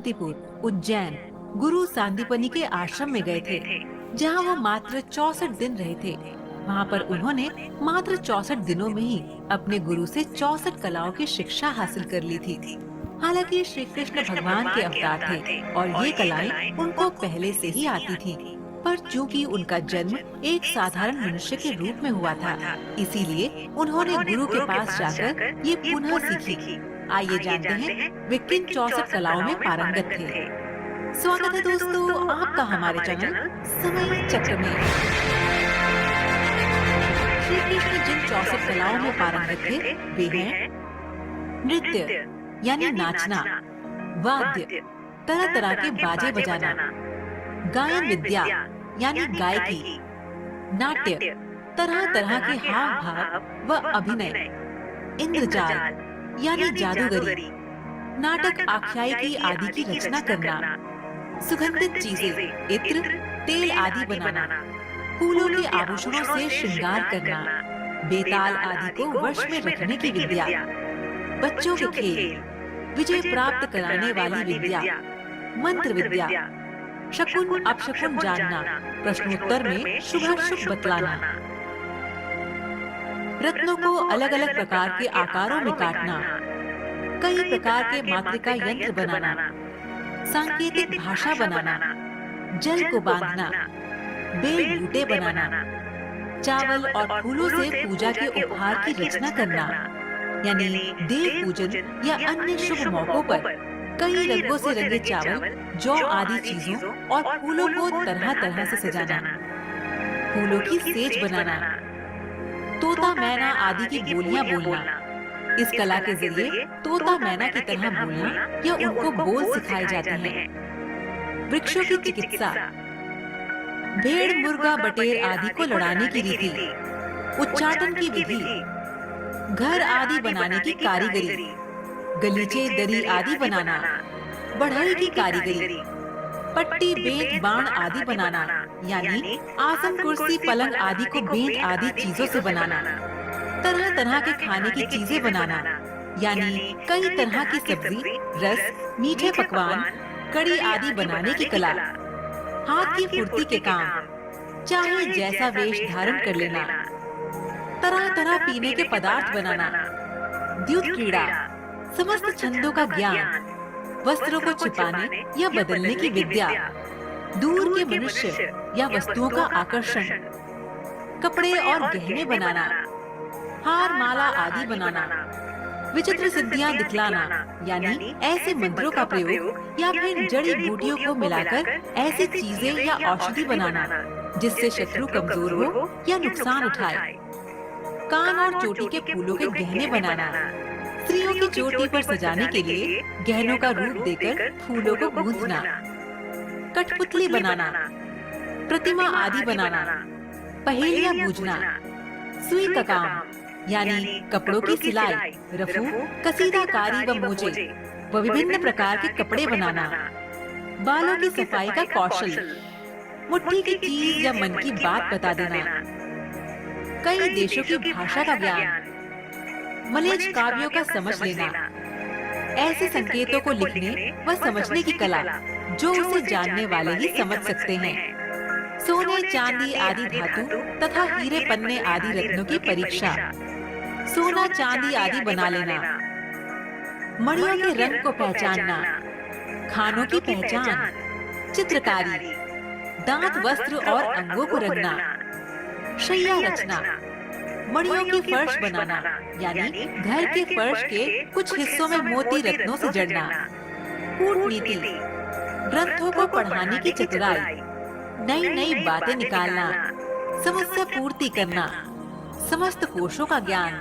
अवंतीपुर, उज्जैन गुरु सांदीपनि के आश्रम में गए थे, जहां वो मात्र 64 दिन रहे थे। वहां पर उन्होंने मात्र 64 दिनों में ही अपने गुरु से 64 कलाओं की शिक्षा हासिल कर ली थी। हालांकि श्री कृष्ण भगवान के अवतार थे और ये कलाएं उनको पहले से ही आती थी, पर चूंकि उनका जन्म एक साधारण मनुष्य के रूप में हुआ था, इसीलिए उन्होंने गुरु के पास जाकर ये पुनः सीखी। आइए जानते हैं वे किन 64 कलाओं में पारंगत थे। स्वागत है दोस्तों आपका हमारे चैनल समय चक्र में। श्री कृष्ण जिन 64 कलाओं में पारंगत थे वे हैं नृत्य यानी नाचना, वाद्य तरह तरह के बाजे बजाना, गायन विद्या यानी गायकी, नाट्य तरह तरह के हाव भाव व अभिनय, इंद्रजाल यानी जादूगरी, नाटक आख्यायिकी आदि की रचना करना, सुगंधित चीजें इत्र तेल आदि बनाना, फूलों के आभूषणों से श्रृंगार करना, बेताल आदि को वश में रखने की विद्या, बच्चों के खेल, विजय प्राप्त कराने वाली विद्या, मंत्र विद्या, शकुन अपशकुन जानना, प्रश्नोत्तर में शुभाशुभ बतलाना, रत्नों को अलग अलग प्रकार के आकारों में काटना, कई प्रकार के मातृका यंत्र बनाना, सांकेतिक भाषा बनाना, जल को बांधना, बेल बूटे बनाना, चावल और फूलों से पूजा के उपहार की रचना करना, यानी देव पूजन या अन्य शुभ मौकों पर कई रंगों से रंगे चावल, जौ आदि चीजों और फूलों को तरह तरह से सजाना, फूलों की सेज बनाना, तोता मैना आदि की बोलियां बोलना। इस कला के जरिए तोता मैना की तरह बोलना या उनको बोल सिखाए जाते हैं। वृक्षों की चिकित्सा, भेड़ मुर्गा बटेर आदि को लड़ाने की रीति, उच्चाटन की विधि, घर आदि बनाने की कारीगरी, गलीचे दरी आदि बनाना, बढ़ई की कारीगरी, पट्टी बेंत बाण आदि बनाना, यानी आसन कुर्सी पलंग आदि को बेंत आदि चीजों से बनाना, तरह तरह के खाने की चीजें बनाना, यानी कई तरह की सब्जी, रस, मीठे पकवान, कड़ी आदि बनाने की कला, हाथ की फुर्ती के काम, चाहे जैसा वेश धारण कर लेना, तरह तरह पीने के पदार्थ बनाना, द्युत क्रीड़ा, समस्त छंदों का ज्ञान, वस्त्रों को छिपाने या बदलने की विद्या, दूर के मनुष्य या वस्तुओं का आकर्षण, कपड़े और गहने बनाना, हार माला आदि बनाना, विचित्र सिद्धियां दिखलाना, यानी ऐसे मंत्रों का प्रयोग या फिर जड़ी बूटियों को मिलाकर ऐसी चीजें या औषधि बनाना जिससे शत्रु कमजोर हो या नुकसान उठाए, कान और चोटी के फूलों के गहने बनाना, स्त्रियों की चोटी पर सजाने के लिए गहनों का रूप देकर फूलों को गूंथना, कठपुतली बनाना, प्रतिमा आदि बनाना, पहेलियां बूझना, सुई का काम यानी कपड़ों की सिलाई, रफू, कसीदाकारी व मोजे व विभिन्न प्रकार के कपड़े बनाना, बालों की सफाई का कौशल, मुट्ठी की चीज या मन की बात बता देना, कई देशों की भाषा का ज्ञान, मलेच्छ काव्यों का समझ लेना, ऐसे संकेतों को लिखने व समझने की कला जो उसे जानने वाले ही समझ सकते हैं, सोने चांदी आदि धातु तथा हीरे पन्ने आदि रत्नों की परीक्षा, सोना चांदी आदि बना लेना, मणियों के रंग को पहचानना, खानों की पहचान, चित्रकारी, दांत वस्त्र और अंगों को रंगना, शैया रचना, मणियों की फर्श बनाना, यानी घर के फर्श के कुछ हिस्सों में मोती रत्नों से जड़ना, कूटनीति, ग्रंथों को पढ़ाने की चतुराई, नई नई बातें निकालना, समस्या पूर्ति करना, समस्त कोशों का ज्ञान,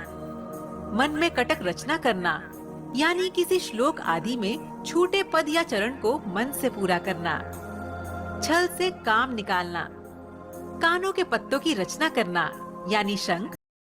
मन में कटक रचना करना, यानी किसी श्लोक आदि में छूटे पद या चरण को मन से पूरा करना, छल से काम निकालना, कानों के पत्तों की रचना करना, यानी शंख,